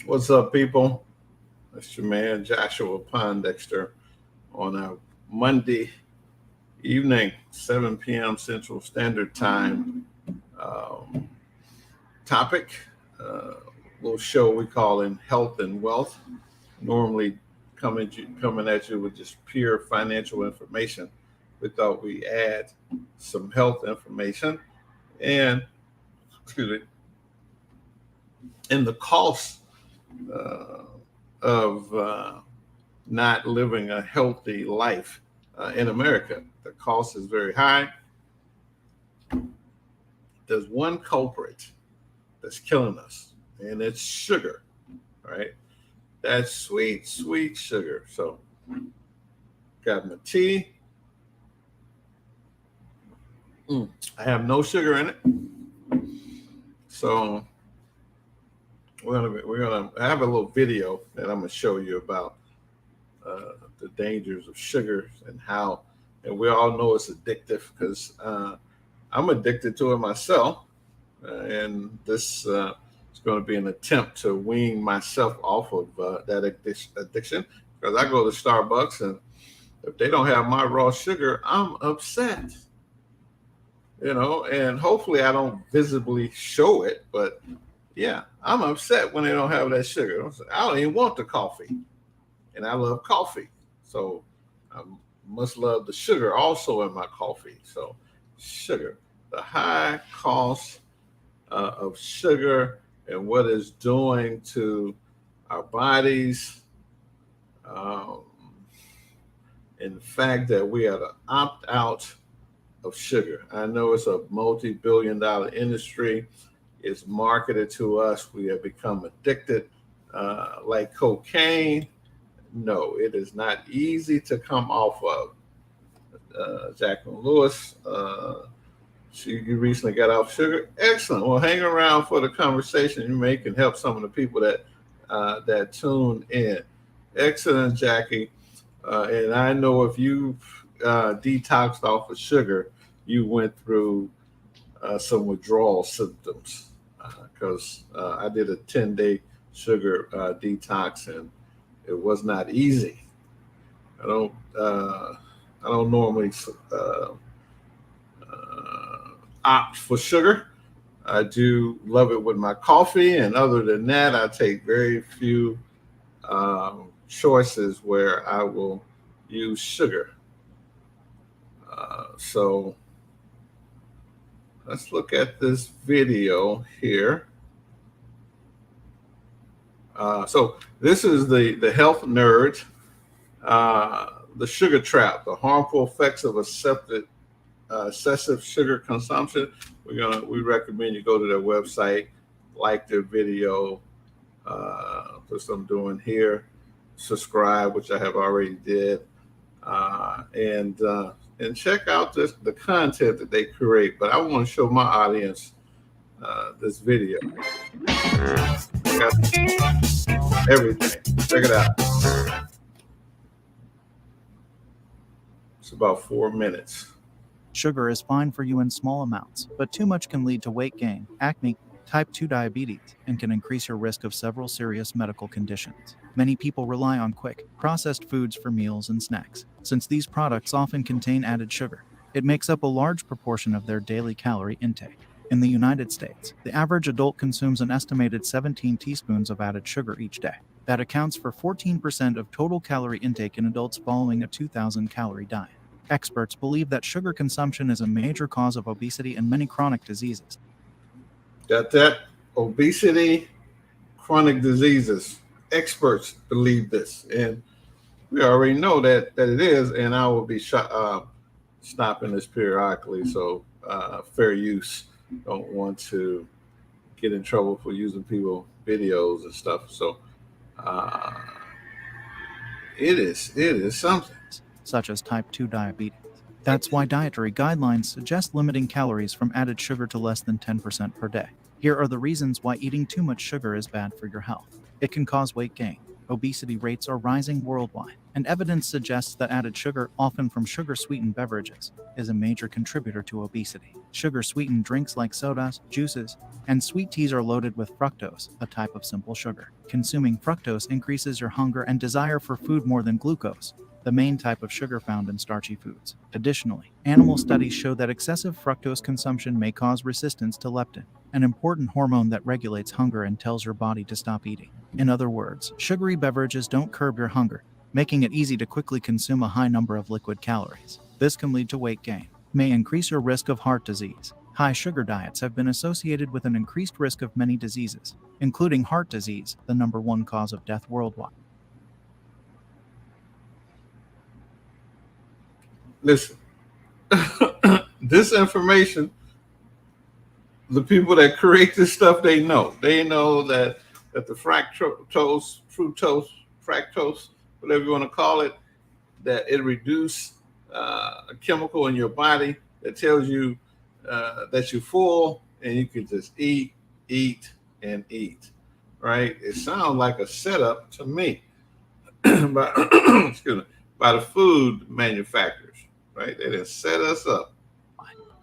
What's up, people? It's your man Joshua Pondexter on a Monday evening, 7 p.m. Central Standard Time. Um, Topic, uh, little show we call in Health and Wealth. Normally coming at you with just pure financial information. We thought we add some health information and, excuse me, and the cost uh, of not living a healthy life in America. The cost is very high. There's one culprit that's killing us, and it's sugar, right? That sweet, sweet sugar. So, got my tea. I have no sugar in it, so we're gonna have a little video that I'm gonna show you about the dangers of sugar and how, and we all know it's addictive because I'm addicted to it myself, and this is going to be an attempt to wean myself off of that addiction because I go to Starbucks and if they don't have my raw sugar, I'm upset. And hopefully I don't visibly show it, but yeah, I'm upset when they don't have that sugar. I don't even want the coffee, and I love coffee, so I must love the sugar also in my coffee. So, sugar, the high cost of sugar and what it's doing to our bodies, um, and the fact that we are to opt out of sugar. I know it's a multi-billion-dollar industry. It's marketed to us. We have become addicted, like cocaine. No, it is not easy to come off of. Jacqueline Lewis, you recently got off sugar. Excellent. Well, hang around for the conversation you make and help some of the people that tune in. Excellent, Jackie. And I know if you detoxed off of sugar, you went through some withdrawal symptoms because I did a 10-day sugar detox and it was not easy. I don't uh, I don't normally uh, opt for sugar. I do love it with my coffee, and other than that, I take very few choices where I will use sugar. So let's look at this video here. So this is the health nerd, the sugar trap, the harmful effects of excessive sugar consumption. We recommend you go to their website, like their video, which I'm doing here, subscribe, which I have already did, and check out the content that they create. But I want to show my audience this video. I got everything. Check it out. It's about 4 minutes. Sugar is fine for you in small amounts, but too much can lead to weight gain, acne, type 2 diabetes, and can increase your risk of several serious medical conditions. Many people rely on quick, processed foods for meals and snacks, since these products often contain added sugar. It makes up a large proportion of their daily calorie intake. In the United States, the average adult consumes an estimated 17 teaspoons of added sugar each day. That accounts for 14% of total calorie intake in adults following a 2,000-calorie diet. Experts believe that sugar consumption is a major cause of obesity and many chronic diseases. Got that? Obesity, chronic diseases. Experts believe this, and we already know that it is. And I will be stopping this periodically. So fair use. Don't want to get in trouble for using people videos and stuff. So uh, it is something. Such as type 2 diabetes. That's why dietary guidelines suggest limiting calories from added sugar to less than 10% per day. Here are the reasons why eating too much sugar is bad for your health. It can cause weight gain. Obesity rates are rising worldwide. and evidence suggests that added sugar, often from sugar-sweetened beverages, is a major contributor to obesity. Sugar-sweetened drinks like sodas, juices, and sweet teas are loaded with fructose, a type of simple sugar. Consuming fructose increases your hunger and desire for food more than glucose, the main type of sugar found in starchy foods. Additionally, animal studies show that excessive fructose consumption may cause resistance to leptin, an important hormone that regulates hunger and tells your body to stop eating. In other words, sugary beverages don't curb your hunger, making it easy to quickly consume a high number of liquid calories. This can lead to weight gain, may increase your risk of heart disease. High sugar diets have been associated with an increased risk of many diseases, including heart disease, the #1 cause of death worldwide. Listen, this information, the people that create this stuff, they know. They know that the fructose, whatever you want to call it, that it reduces a chemical in your body that tells you that you're full and you can just eat, and eat. Right? It sounds like a setup to me by, excuse me, by the food manufacturers. Right? They didn't set us up.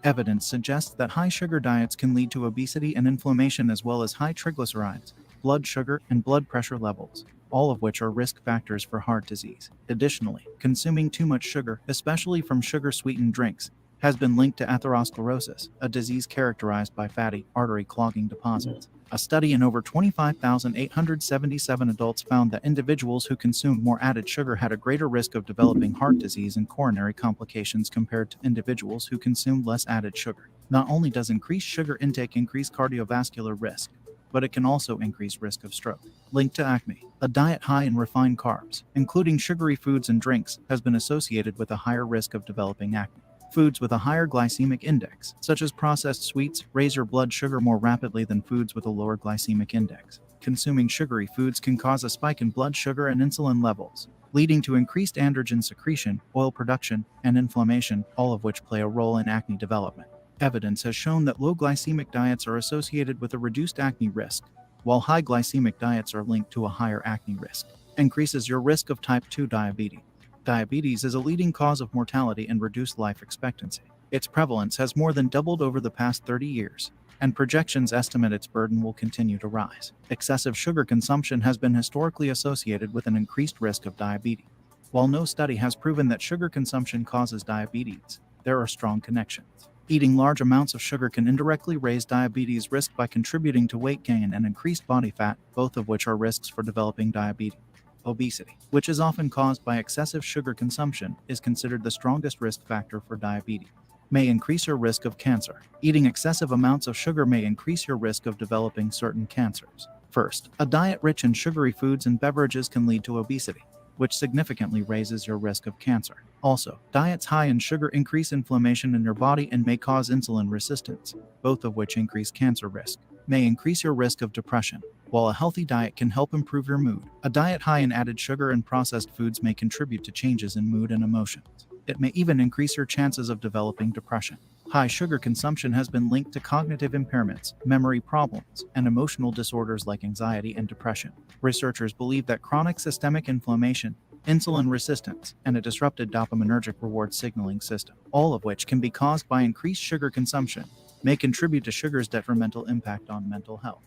Evidence suggests that high sugar diets can lead to obesity and inflammation, as well as high triglycerides, blood sugar, and blood pressure levels, all of which are risk factors for heart disease. Additionally, consuming too much sugar, especially from sugar-sweetened drinks, has been linked to atherosclerosis, a disease characterized by fatty, artery-clogging deposits. A study in over 25,877 adults found that individuals who consumed more added sugar had a greater risk of developing heart disease and coronary complications compared to individuals who consumed less added sugar. Not only does increased sugar intake increase cardiovascular risk, but it can also increase risk of stroke. Linked to acne, a diet high in refined carbs, including sugary foods and drinks, has been associated with a higher risk of developing acne. Foods with a higher glycemic index, such as processed sweets, raise your blood sugar more rapidly than foods with a lower glycemic index. Consuming sugary foods can cause a spike in blood sugar and insulin levels, leading to increased androgen secretion, oil production, and inflammation, all of which play a role in acne development. Evidence has shown that low glycemic diets are associated with a reduced acne risk, while high glycemic diets are linked to a higher acne risk. Increases your risk of type 2 diabetes. Diabetes is a leading cause of mortality and reduced life expectancy. Its prevalence has more than doubled over the past 30 years, and projections estimate its burden will continue to rise. Excessive sugar consumption has been historically associated with an increased risk of diabetes. While no study has proven that sugar consumption causes diabetes, there are strong connections. Eating large amounts of sugar can indirectly raise diabetes risk by contributing to weight gain and increased body fat, both of which are risks for developing diabetes. Obesity, which is often caused by excessive sugar consumption, is considered the strongest risk factor for diabetes. May increase your risk of cancer. Eating excessive amounts of sugar may increase your risk of developing certain cancers. First, a diet rich in sugary foods and beverages can lead to obesity, which significantly raises your risk of cancer. Also, diets high in sugar increase inflammation in your body and may cause insulin resistance, both of which increase cancer risk. May increase your risk of depression. While a healthy diet can help improve your mood, a diet high in added sugar and processed foods may contribute to changes in mood and emotions. It may even increase your chances of developing depression. High sugar consumption has been linked to cognitive impairments, memory problems, and emotional disorders like anxiety and depression. Researchers believe that chronic systemic inflammation, insulin resistance, and a disrupted dopaminergic reward signaling system, all of which can be caused by increased sugar consumption, may contribute to sugar's detrimental impact on mental health.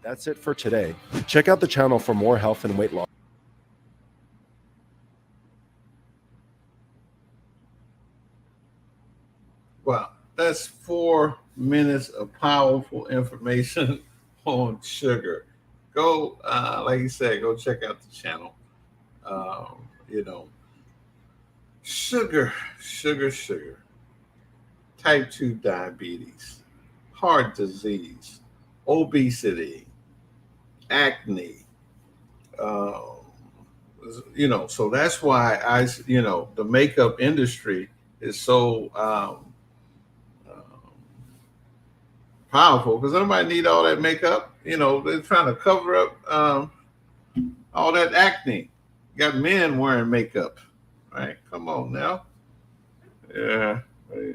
That's it for today. Check out the channel for more health and weight loss. Wow, that's 4 minutes of powerful information on sugar. Go, like you said, go check out the channel. You know, sugar, type 2 diabetes, heart disease, obesity, acne. So that's why the makeup industry is so powerful, because nobody need all that makeup. They're trying to cover up all that acne. You got men wearing makeup, right? Come on now. Yeah, I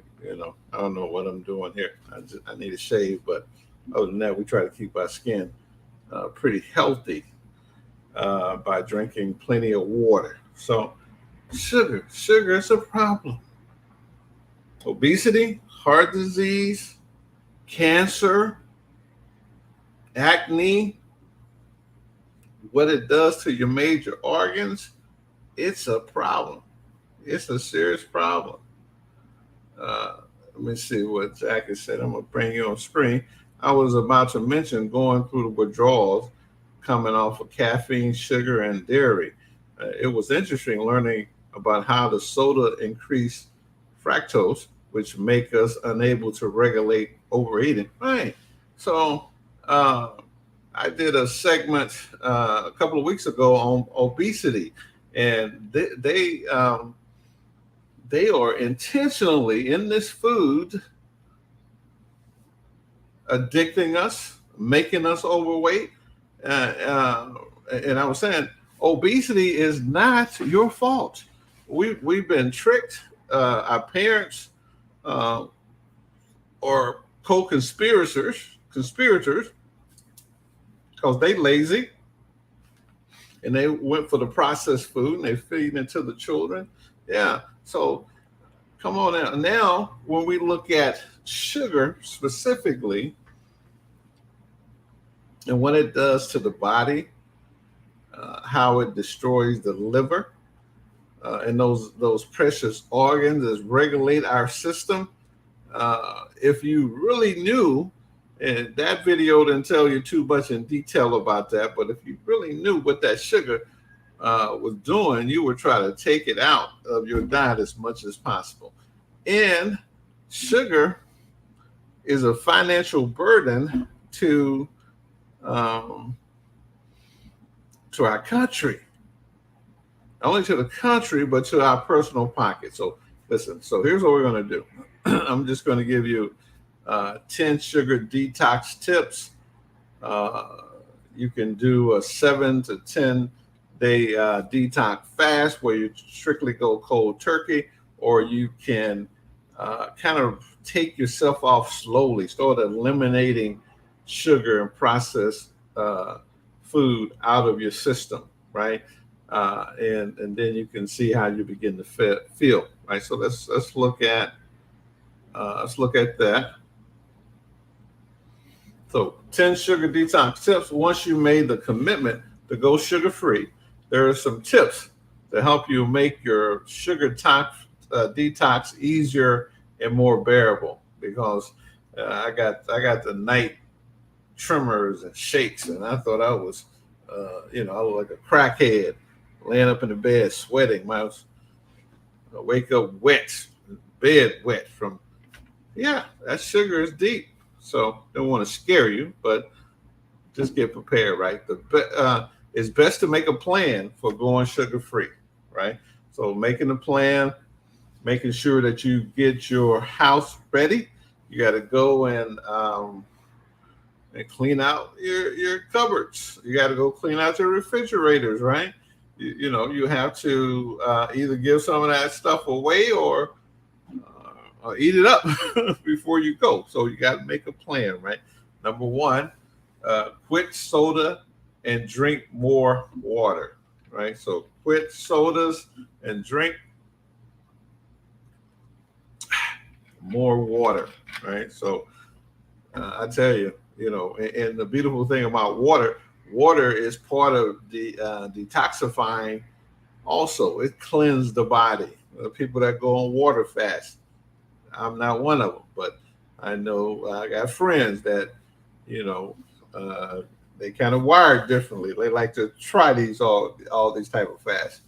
don't know what I'm doing here. I need a shave, but other than that, we try to keep our skin pretty healthy by drinking plenty of water. So Sugar is a problem. Obesity, heart disease, cancer, acne, what it does to your major organs, it's a problem. It's a serious problem. Let me see what Jackie said. I'm going to bring you on screen. I was about to mention going through the withdrawals coming off of caffeine, sugar, and dairy. It was interesting learning about how the soda increased fructose, which make us unable to regulate overeating. Right. So I did a segment a couple of weeks ago on obesity, and they are intentionally in this food addicting us, making us overweight. And I was saying, obesity is not your fault. We've been tricked. Our parents or co-conspirators, because they lazy and they went for the processed food and they feed into the children. Yeah. So come on now. Now, when we look at sugar specifically and what it does to the body, how it destroys the liver and those precious organs that regulate our system. If you really knew, and that video didn't tell you too much in detail about that, but if you really knew what that sugar was doing, you would try to take it out of your diet as much as possible. And sugar is a financial burden to our country. Not only to the country, but to our personal pocket. So listen, so here's what we're going to do. I'm just going to give you 10 sugar detox tips. You can do a 7 to 10 day detox fast where you strictly go cold turkey, or you can kind of take yourself off slowly, start eliminating sugar and processed food out of your system, right? And then you can see how you begin to feel, right? So let's look at that. So 10 sugar detox tips. Once you made the commitment to go sugar free, there are some tips to help you make your sugar detox easier and more bearable. Because I got the night tremors and shakes, and I thought I was, I was like a crackhead, laying up in the bed sweating. I wake up wet, bed wet from, that sugar is deep. So don't want to scare you, but just get prepared, right? It's best to make a plan for going sugar free, right? So making a plan, making sure that you get your house ready. You got to go and clean out your cupboards. You got to go clean out your refrigerators, right? You have to either give some of that stuff away or eat it up before you go. So you got to make a plan, right? Number one, quit soda and drink more water, right? So quit sodas and drink more water, right? So I tell you, and the beautiful thing about water is part of the detoxifying. Also, it cleanses the body. The people that go on water fast, I'm not one of them, but I know I got friends that, they kind of wired differently. They like to try all these type of fasts.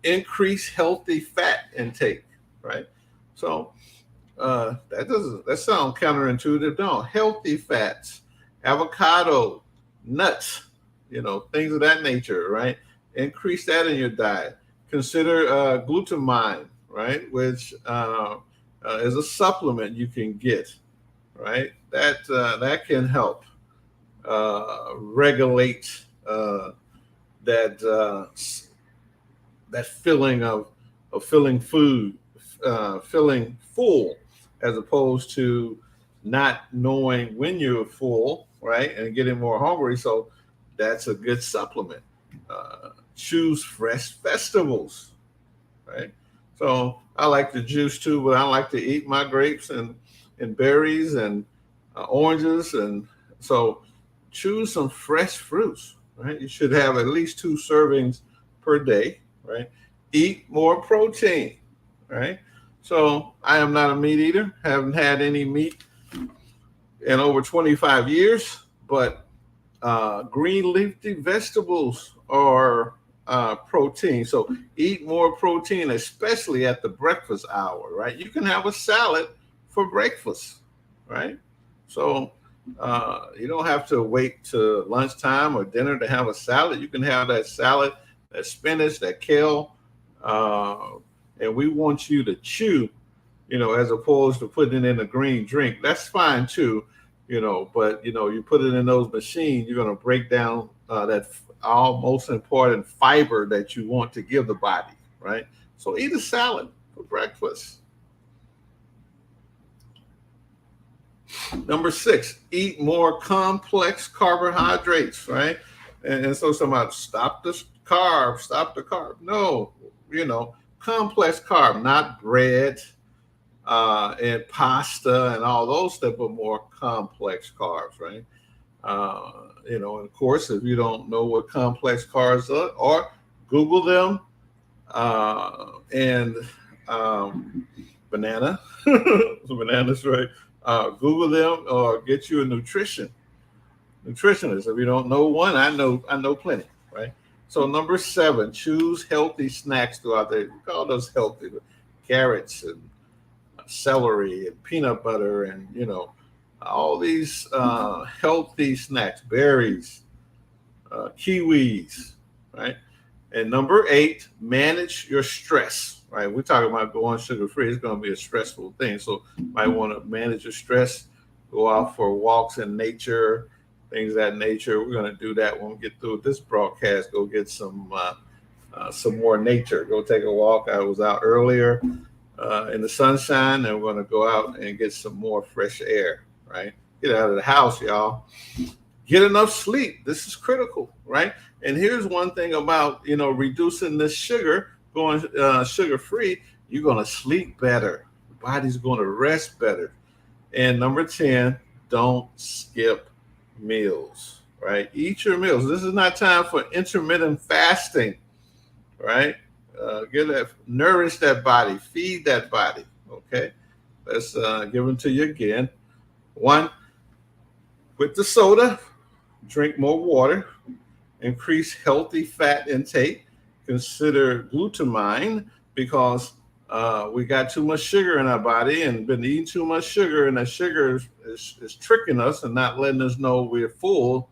Increase healthy fat intake, right? So that sounds counterintuitive. No, healthy fats, avocado, nuts, things of that nature, right? Increase that in your diet. Consider glutamine, right, which is a supplement you can get, right? That can help regulate that feeling of feeling feeling full, as opposed to not knowing when you're full, right, and getting more hungry. So that's a good supplement. Choose fresh vegetables, right? So I like the juice too, but I like to eat my grapes and berries and oranges. And so choose some fresh fruits, right? You should have at least 2 servings per day, right? Eat more protein, right? So I am not a meat eater, haven't had any meat in over 25 years, but green leafy vegetables are protein. So eat more protein, especially at the breakfast hour, right? You can have a salad for breakfast, right? So you don't have to wait to lunchtime or dinner to have a salad. You can have that salad, that spinach, that kale, uh, and we want you to chew, as opposed to putting it in a green drink. That's fine too, but you put it in those machines, you're going to break down that all most important fiber that you want to give the body, right? So eat a salad for breakfast. Number 6, eat more complex carbohydrates, right? And so somebody stop the carb. No, complex carb, not bread, and pasta and all those type of more complex carbs, right? And of course, if you don't know what complex carbs are, or Google them, and banana, bananas, right? Google them or get you a nutritionist. If you don't know one, I know plenty, right? So number 7, choose healthy snacks throughout the day. We call those healthy, carrots and celery and peanut butter and all these healthy snacks, berries, kiwis, right? And number 8, manage your stress, right? We're talking about going sugar free. It's going to be a stressful thing, so you might want to manage your stress. Go out for walks in nature, things of that nature. We're going to do that when we get through this broadcast. Go get some more nature. Go take a walk. I was out earlier in the sunshine, and we're going to go out and get some more fresh air, right? Get out of the house, y'all. Get enough sleep. This is critical, right? And here's one thing about, reducing this sugar, going sugar free, you're going to sleep better. The body's going to rest better. And number 10, don't skip meals, right? Eat your meals. This is not time for intermittent fasting, right? Nourish that body, feed that body. Okay, let's give them to you again. 1, with the soda, drink more water, increase healthy fat intake, consider glutamine, because we got too much sugar in our body and been eating too much sugar, and that sugar is tricking us and not letting us know we're full.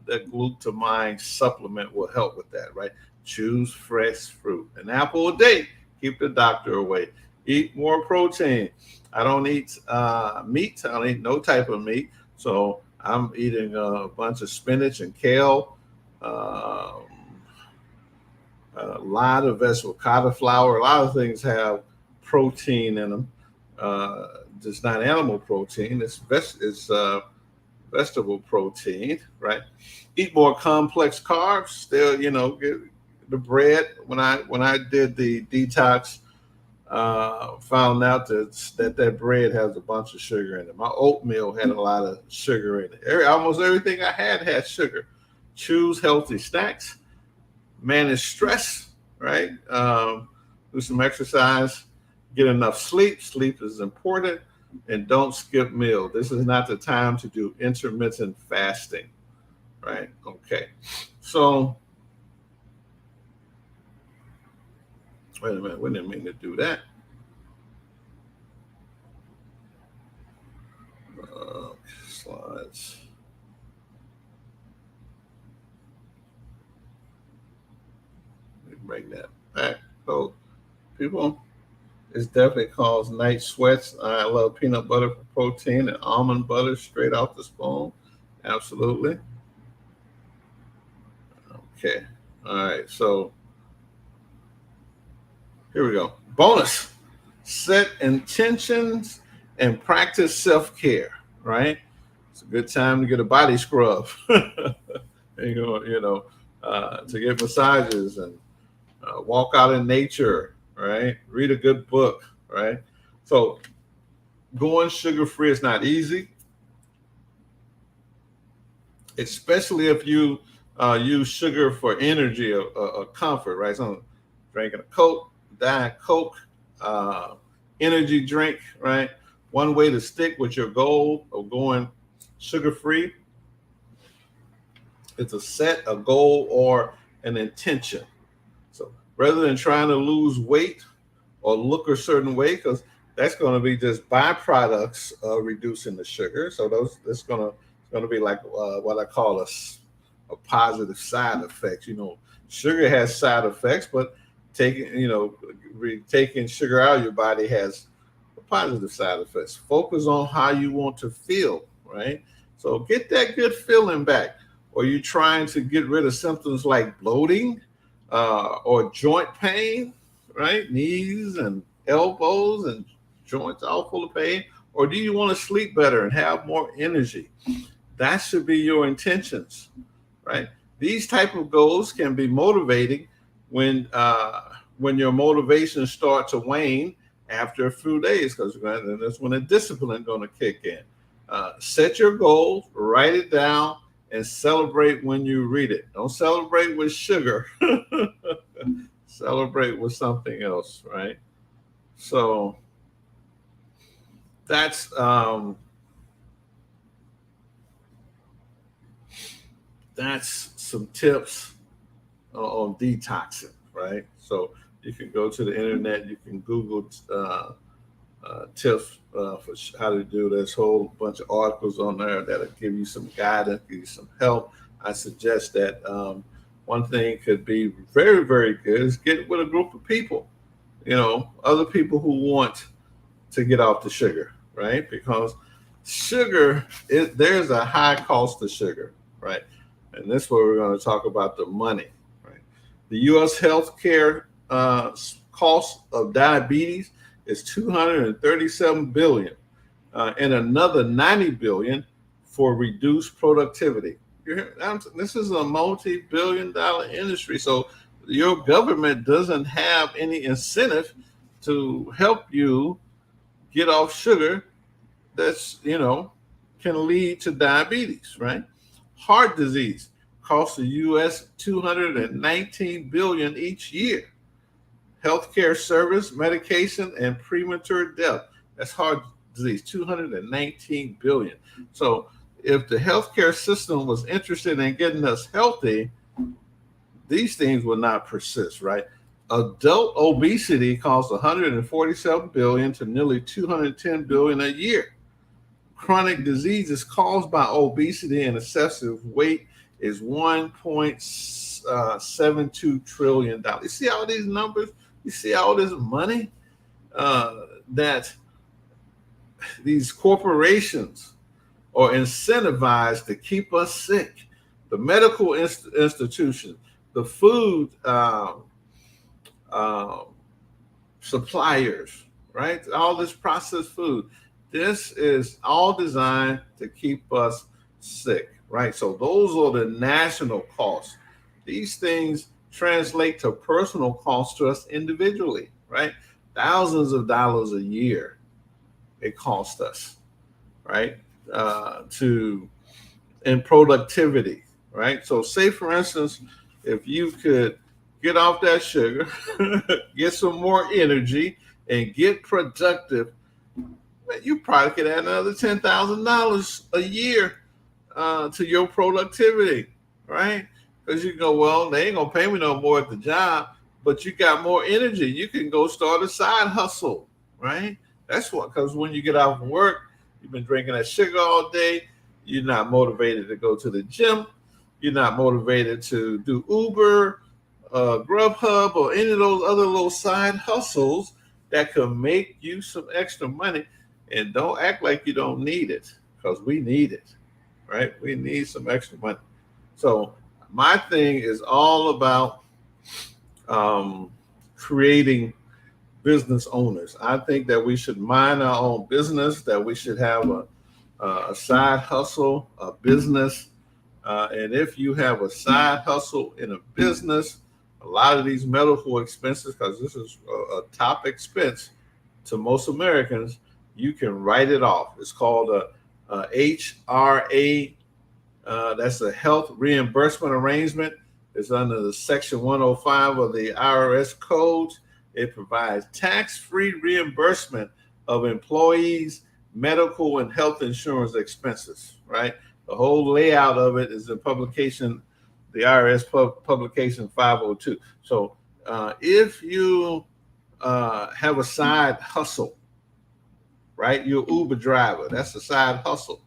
That glutamine supplement will help with that, right? Choose fresh fruit. An apple a day, keep the doctor away. Eat more protein. I don't eat meat. I don't eat no type of meat. So I'm eating a bunch of spinach and kale, a lot of vegetable, cauliflower. A lot of things have protein in them. It's not animal protein. It's vegetable protein, right? Eat more complex carbs. Still, get the bread. When I did the detox, found out that bread has a bunch of sugar in it. My oatmeal had a lot of sugar in it. Almost everything I had sugar. Choose healthy snacks. Manage stress, right? Do some exercise. Get enough sleep. Sleep is important. And don't skip meals. This is not the time to do intermittent fasting, right? Okay. So, wait a minute. We didn't mean to do that. Slides. Let me bring that back. So, people, it's definitely caused night sweats. I love peanut butter for protein and almond butter straight off the spoon. Absolutely. Okay. All right. So here we go. Bonus. Set intentions and practice self-care, right? It's a good time to get a body scrub. To get massages and walk out in nature, right? Read a good book, right? So going sugar free is not easy, especially if you use sugar for energy or comfort, right? So drinking a Coke, Diet Coke, uh, energy drink, right? One way to stick with your goal of going sugar free is to set a goal or an intention. So rather than trying to lose weight or look a certain way, because that's going to be just byproducts of reducing the sugar. So those that's going to be like what I call a positive side effects. Sugar has side effects, but taking sugar out of your body has a positive side effects. Focus on how you want to feel, right? So get that good feeling back. Or you trying to get rid of symptoms like bloating or joint pain, right? Knees and elbows and joints all full of pain. Or do you want to sleep better and have more energy? That should be your intentions, right? These type of goals can be motivating when your motivation start to wane after a few days, because that's when the discipline is going to kick in. Set your goals, write it down, and celebrate when you read it. Don't celebrate with sugar. Celebrate with something else, right? So that's some tips on detoxing, right? So you can go to the internet, you can Google tips for how to do this. Whole bunch of articles on there that'll give you some guidance, give you some help. I suggest that one thing could be very, very good is get with a group of people, other people who want to get off the sugar, right? Because there's a high cost of sugar, right? And this is where we're going to talk about the money, right? The U.S. healthcare cost of diabetes is $237 billion, and another $90 billion for reduced productivity. This is a multi-billion-dollar industry, so your government doesn't have any incentive to help you get off sugar. That's can lead to diabetes, right? Heart disease costs the U.S. $219 billion each year. Healthcare service, medication, and premature death. That's heart disease, $219 billion. So if the healthcare system was interested in getting us healthy, these things would not persist, right? Adult obesity costs $147 billion to nearly $210 billion a year. Chronic diseases caused by obesity and excessive weight is $1.72 trillion. You see all these numbers? You see all this money that these corporations are incentivized to keep us sick. The medical institutions, the food suppliers, right? All this processed food. This is all designed to keep us sick, right? So those are the national costs. These things translate to personal costs to us individually, right? Thousands of dollars a year it costs us, right? In productivity, right? So say, for instance, if you could get off that sugar, get some more energy, and get productive, you probably could add another $10,000 a year to your productivity, right? Because you go, well, they ain't gonna pay me no more at the job, but you got more energy. You can go start a side hustle, right? That's what, because when you get out from work, you've been drinking that sugar all day. You're not motivated to go to the gym. You're not motivated to do Uber, Grubhub, or any of those other little side hustles that could make you some extra money. And don't act like you don't need it, because we need it, right? We need some extra money. So my thing is all about creating business owners. I think that we should mind our own business, that we should have a side hustle, a business. And if you have a side hustle in a business, a lot of these medical expenses, because this is a top expense to most Americans, you can write it off. It's called a HRA. That's a health reimbursement arrangement. It's under the Section 105 of the IRS codes. It provides tax-free reimbursement of employees' medical and health insurance expenses, right? The whole layout of it is in publication, the IRS publication 502. So if you have a side hustle, right? You're an Uber driver. That's a side hustle.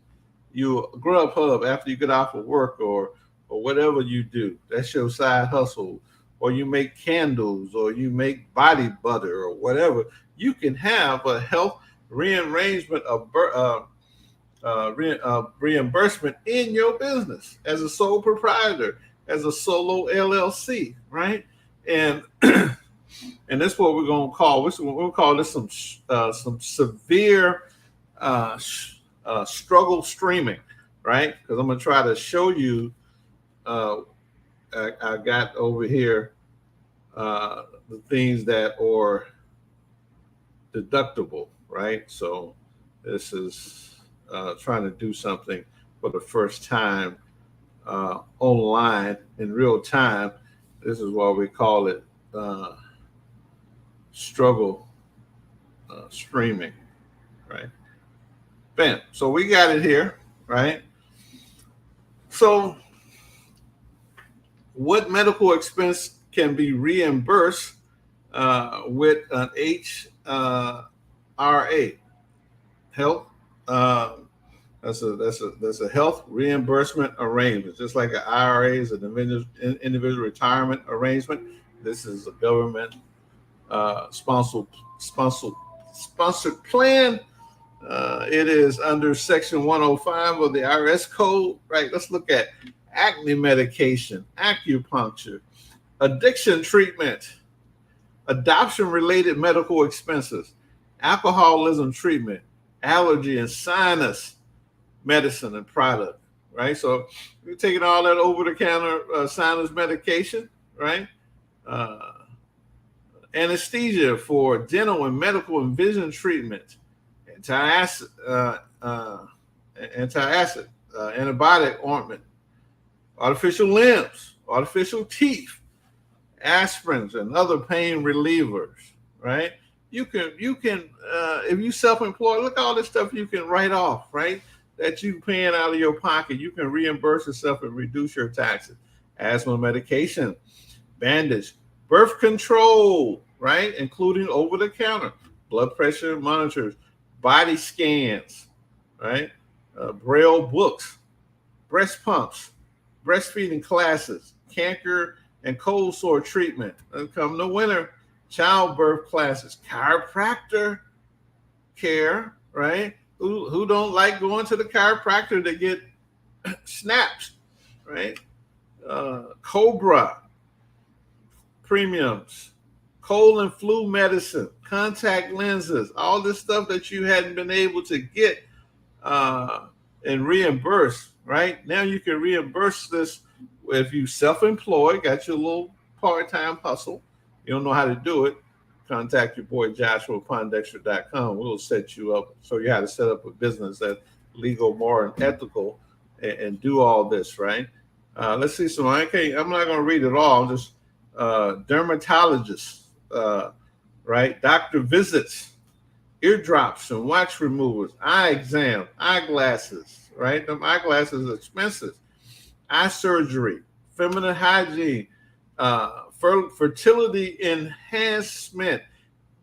You Grubhub after you get off of work, or whatever you do. That's your side hustle. Or you make candles, or you make body butter, or whatever. You can have a health rearrangement of reimbursement in your business as a sole proprietor, as a solo LLC, right? And and that's what we're gonna call. We're gonna call this some severe struggle streaming, right? Because I'm gonna try to show you. I got over here the things that are deductible, right? So this is trying to do something for the first time online in real time. This is why we call it struggle streaming, right? Bam. So we got it here, right? So what medical expense can be reimbursed with an HRA, health? That's a health reimbursement arrangement, just like an IRA is an individual retirement arrangement. This is a government sponsored plan. It is under Section 105 of the IRS code, right? Let's look at acne medication, acupuncture, addiction treatment, adoption-related medical expenses, alcoholism treatment, allergy and sinus medicine and product, right? So you're taking all that over-the-counter sinus medication, right? Anesthesia for dental and medical and vision treatment, antacid, antibiotic ointment, artificial limbs, artificial teeth, aspirins, and other pain relievers, right? You can if you self-employed, look at all this stuff you can write off, right? That you paying out of your pocket. You can reimburse yourself and reduce your taxes. Asthma medication, bandage, birth control, right? Including over-the-counter, blood pressure monitors, body scans, right? Braille books, breast pumps, breastfeeding classes, cancer and cold sore treatment. Come the winter, childbirth classes, chiropractor care, right? Who don't like going to the chiropractor to get snaps, right? Cobra premiums, cold and flu medicine, contact lenses, all this stuff that you hadn't been able to get and reimburse, right? Now you can reimburse this if you self-employed, got your little part-time hustle. You don't know how to do it, contact your boy Joshua at Pondexter.com. We'll set you up, show you how to set up a business that's legal, moral, and ethical, and do all this, right? Let's see some. I'm not going to read it all. I'm just dermatologists, right? Doctor visits, eardrops and wax removers, eye exam, eyeglasses, right? Them eyeglasses are expensive. Eye surgery, feminine hygiene, fertility enhancement,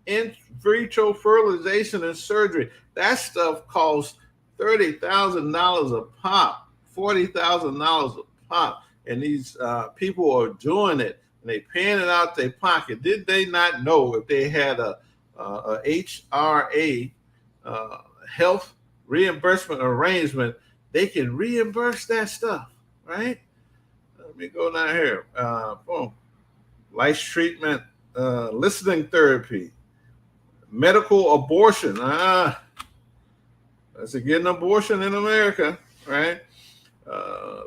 in vitro fertilization and surgery. That stuff costs $30,000 a pop, $40,000 a pop, and these people are doing it and they paying it out their pocket. Did they not know if they had a HRA health reimbursement arrangement, they can reimburse that stuff, right? Let me go down here. Boom. Lice treatment, listening therapy, medical abortion. Let's get an abortion in America, right?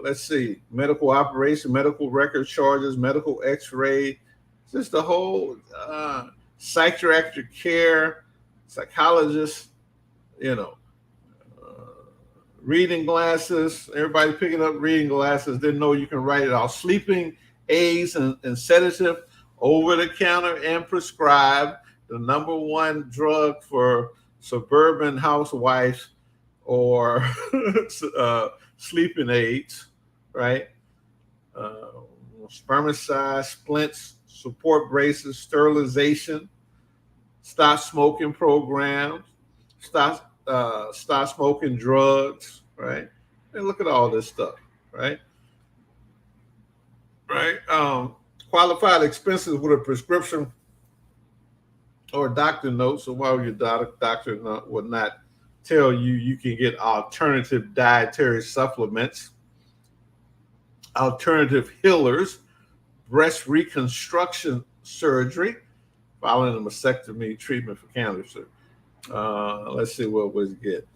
Let's see. Medical operation, medical record charges, medical x-ray, Just the whole psychiatric care, psychologists, you know, reading glasses. Everybody picking up reading glasses. Didn't know you can write it off. Sleeping aids and sedative, over the counter and prescribed. The number one drug for suburban housewives or sleeping aids, right? Spermicide, splints, support braces, sterilization, stop smoking programs, stop smoking drugs, right? And look at all this stuff, right? Right. Qualified expenses with a prescription or doctor note. So while your doctor would not tell you, you can get alternative dietary supplements, alternative healers, breast reconstruction surgery, following a mastectomy treatment for cancer. Let's see what we get.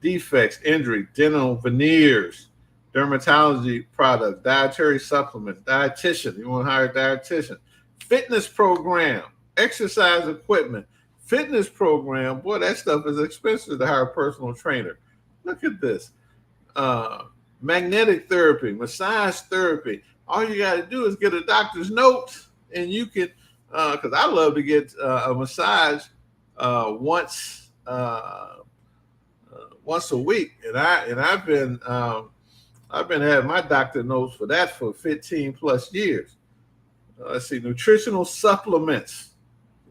Defects, injury, dental veneers, dermatology products, dietary supplements, dietitian. You want to hire a dietitian. Fitness program, exercise equipment, fitness program. Boy, that stuff is expensive to hire a personal trainer. Look at this. Magnetic therapy, massage therapy. All you got to do is get a doctor's note, and you can, because I love to get a massage once a week, and I've been having my doctor notes for that for 15 plus years. Let's see, nutritional supplements.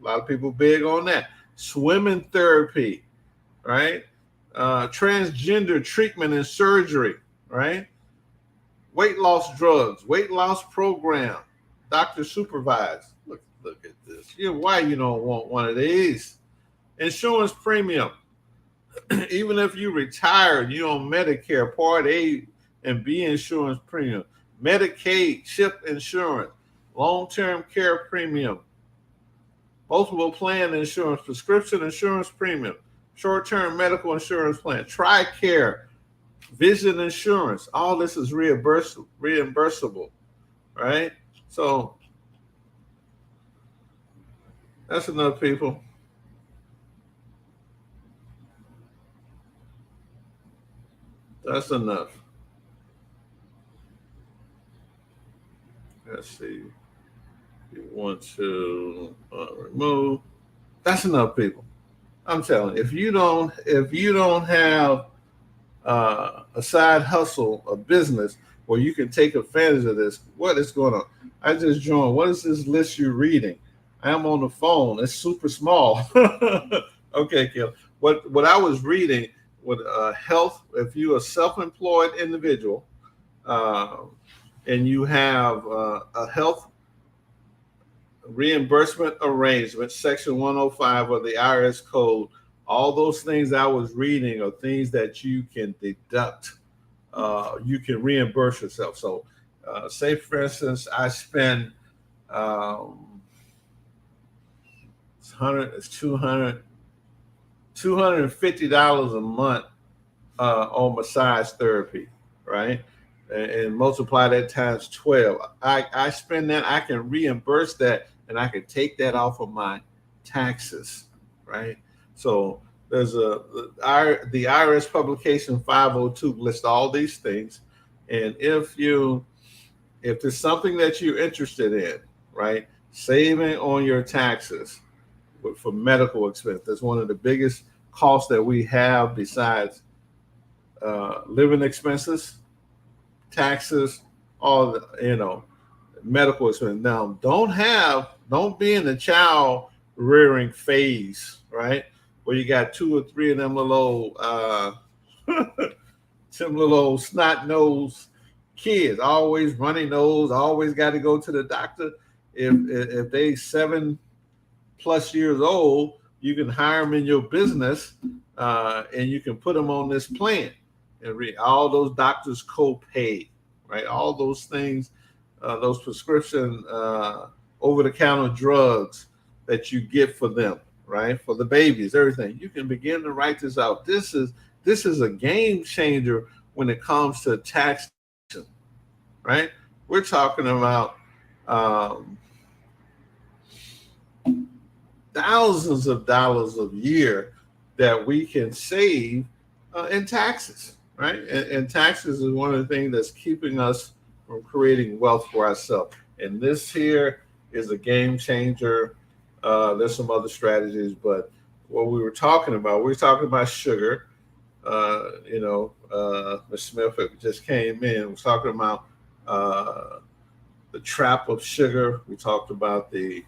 A lot of people big on that. Swimming therapy, right? Transgender treatment and surgery, right? Weight loss drugs, weight loss program, doctor supervised. Look at this. Why you don't want one of these? Insurance premium. Even if you retired, you on Medicare, Part A and B insurance premium, Medicaid, SHIP insurance, long-term care premium, multiple plan insurance, prescription insurance premium, short-term medical insurance plan, TRICARE, vision insurance. All this is reimbursable, right? So that's enough, people. That's enough. Let's see. You want to remove. That's enough, people. I'm telling you, if you don't have a side hustle, a business where you can take advantage of this, what is going on? I just joined. What is this list you're reading? I'm on the phone. It's super small. Okay, Kim. What I was reading with health, if you're a self-employed individual and you have a health reimbursement arrangement, Section 105 of the IRS code, all those things I was reading are things that you can deduct. You can reimburse yourself. So say, for instance, I spend $250 a month on massage therapy, right? And multiply that times 12. I spend that, I can reimburse that, and I can take that off of my taxes, right? So there's the IRS publication 502 lists all these things. And if there's something that you're interested in, right, saving on your taxes for medical expense, that's one of the biggest costs that we have besides living expenses, taxes, all the, medical expense. Now, don't be in the child rearing phase, right? Where you got 2 or 3 of them little snot nosed kids, always runny nose, always got to go to the doctor. If they 7+ years old, you can hire them in your business, and you can put them on this plan and read all those doctors co-pay, right? All those things, those prescription over-the-counter drugs that you get for them, right? For the babies, everything. You can begin to write this out. This is a game changer when it comes to tax, right? We're talking about thousands of dollars a year that we can save in taxes, right? And taxes is one of the things that's keeping us from creating wealth for ourselves. And this here is a game changer. There's some other strategies, but what we were talking about sugar. Ms. Smith just came in. Was talking about the trap of sugar. We talked about the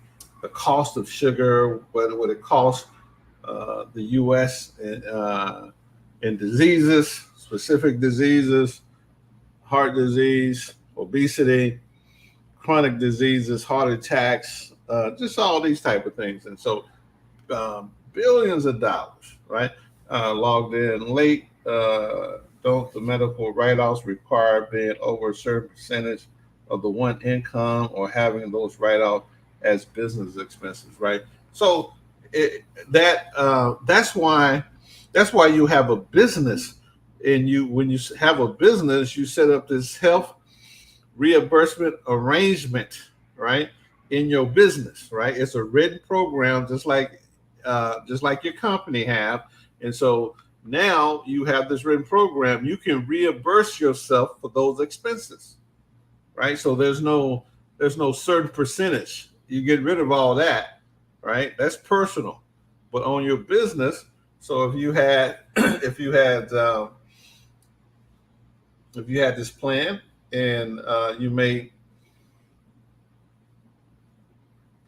cost of sugar, what it costs the U.S. in diseases, specific diseases, heart disease, obesity, chronic diseases, heart attacks, just all these type of things. And so billions of dollars, right? Logged in late. Don't the medical write-offs require being over a certain percentage of the one income or having those write-offs as business expenses, right? So that's why you have a business, and when you have a business, you set up this health reimbursement arrangement, right, in your business, right? It's a written program, just like your company have, and so now you have this written program. You can reimburse yourself for those expenses, right? So there's no certain percentage. You get rid of all that, right? That's personal. But on your business, so if you had if you had this plan and you made,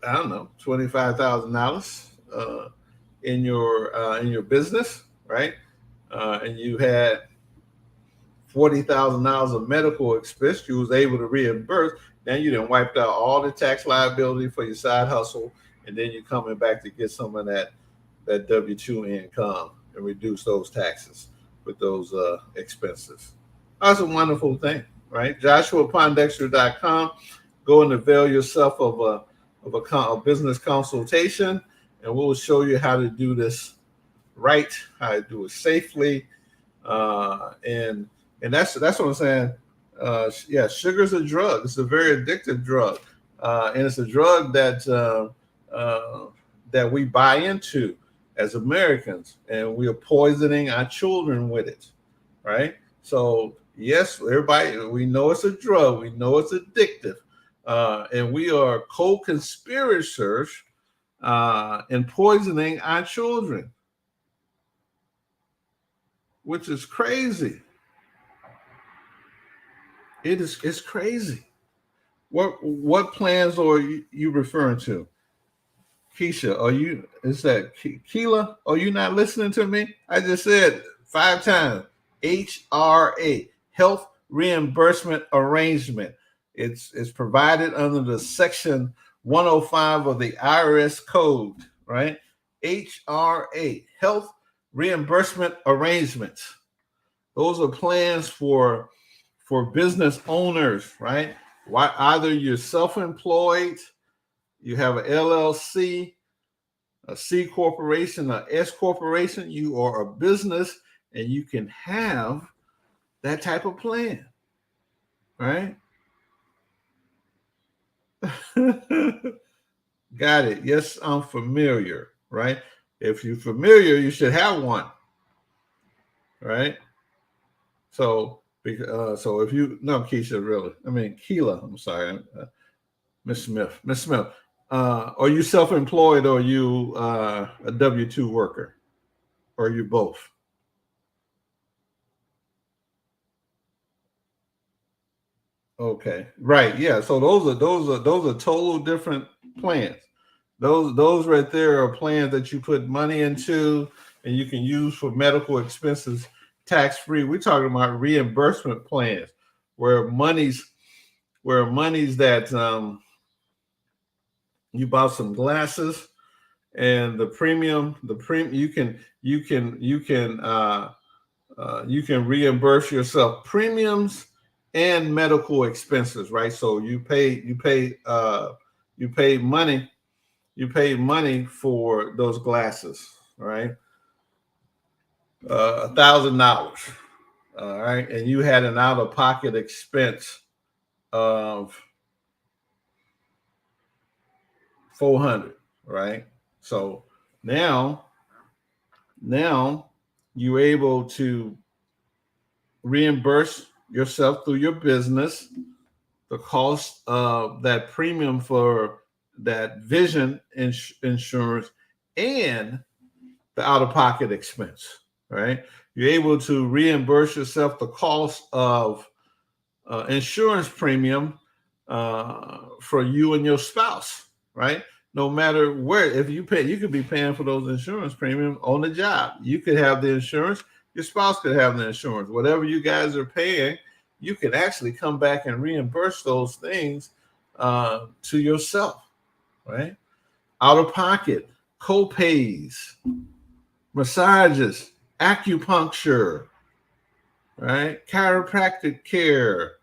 I don't know, $25,000 in your business, right? And you had $40,000 of medical expense, you was able to reimburse. Now you done wiped out all the tax liability for your side hustle, and then you're coming back to get some of that W-2 income and reduce those taxes with those expenses. That's a wonderful thing, right? JoshuaPondexter.com. Go and avail yourself of a business consultation, and we'll show you how to do this right, how to do it safely, and that's what I'm saying. Sugar's a drug. It's a very addictive drug, and it's a drug that we buy into as Americans, and we are poisoning our children with it, right? So yes, everybody, we know it's a drug. We know it's addictive, and we are co-conspirators in poisoning our children, which is crazy. It's crazy. What plans are you referring to? Keisha, is that Keela? Are you not listening to me? I just said 5 times. HRA, Health Reimbursement Arrangement. It's provided under the section 105 of the IRS code, right? HRA, Health Reimbursement Arrangements. Those are plans for business owners, right? Either you're self-employed, you have an LLC, a C corporation, a S corporation, you are a business, and you can have that type of plan, right? Got it. Yes, I'm familiar, right? If you're familiar, you should have one, right? So if you, no, Keisha, really, I mean, Keela, I'm sorry, Miss Smith. Are you self-employed, or are you a W-2 worker, or are you both? Okay, right, yeah. So those are total different plans. Those right there are plans that you put money into, and you can use for medical expenses tax-free. We're talking about reimbursement plans, where monies that you bought some glasses, and the premium you can reimburse yourself premiums and medical expenses, right? So you pay money for those glasses, right? $1,000, all right, and you had an out-of-pocket expense of $400, right? So now you're able to reimburse yourself through your business the cost of that premium for that vision insurance and the out-of-pocket expense, right? You're able to reimburse yourself the cost of insurance premium for you and your spouse, right? No matter where, if you pay, you could be paying for those insurance premium on the job. You could have the insurance, your spouse could have the insurance. Whatever you guys are paying, you can actually come back and reimburse those things to yourself, right? Out of pocket, co-pays, massages, acupuncture, right? Chiropractic care.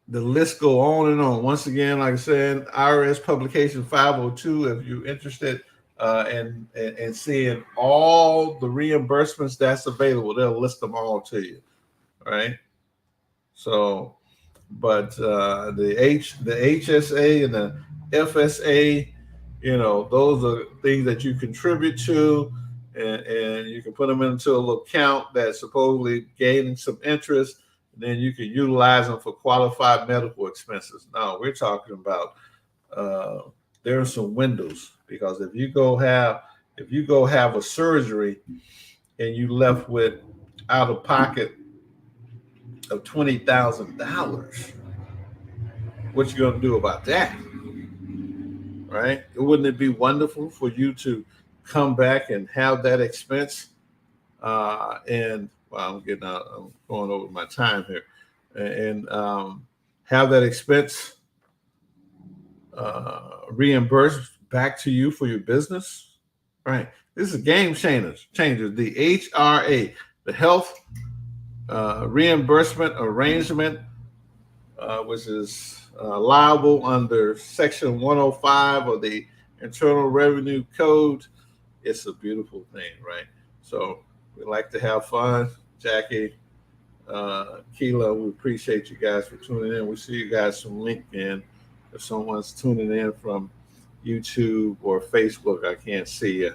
The list go on and on. Once again, like I said, IRS publication 502. If you're interested in seeing all the reimbursements that's available, they'll list them all to you, right? So, but the HSA and the FSA, those are things that you contribute to, and you can put them into a little account that's supposedly gaining some interest. And then you can utilize them for qualified medical expenses. Now we're talking about there are some windows, because if you go have a surgery and you left with out of pocket of $20,000, what you gonna do about that, right? Wouldn't it be wonderful for you to come back and have that expense? And well, I'm going over my time here, and have that expense reimbursed back to you for your business, right? This is a game changer. The HRA, the Health Reimbursement Arrangement, which is liable under Section 105 of the Internal Revenue Code. It's a beautiful thing, right? So we like to have fun. Jackie, Keela, we appreciate you guys for tuning in. We see you guys from LinkedIn. If someone's tuning in from YouTube or Facebook, I can't see you.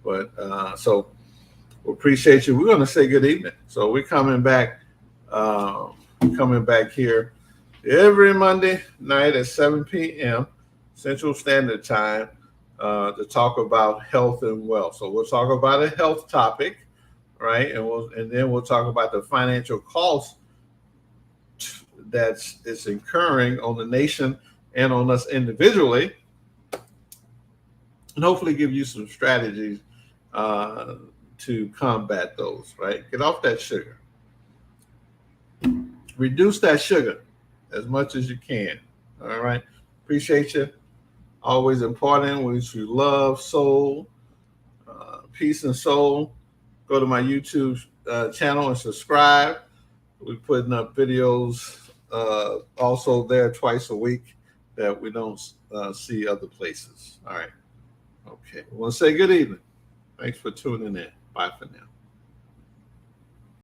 But so we appreciate you. We're going to say good evening. So we're coming back here every Monday night at 7 p.m. Central Standard Time to talk about health and wealth. So we'll talk about a health topic, right? And then we'll talk about the financial cost it's incurring on the nation and on us individually, and hopefully give you some strategies to combat those, right? Get off that sugar. Reduce that sugar as much as you can. All right. Appreciate you. Always important. We should love, soul, peace and soul. Go to my YouTube channel and subscribe. We're putting up videos also there twice a week that we don't see other places. All right. Okay. I want to say good evening. Thanks for tuning in. Bye for now.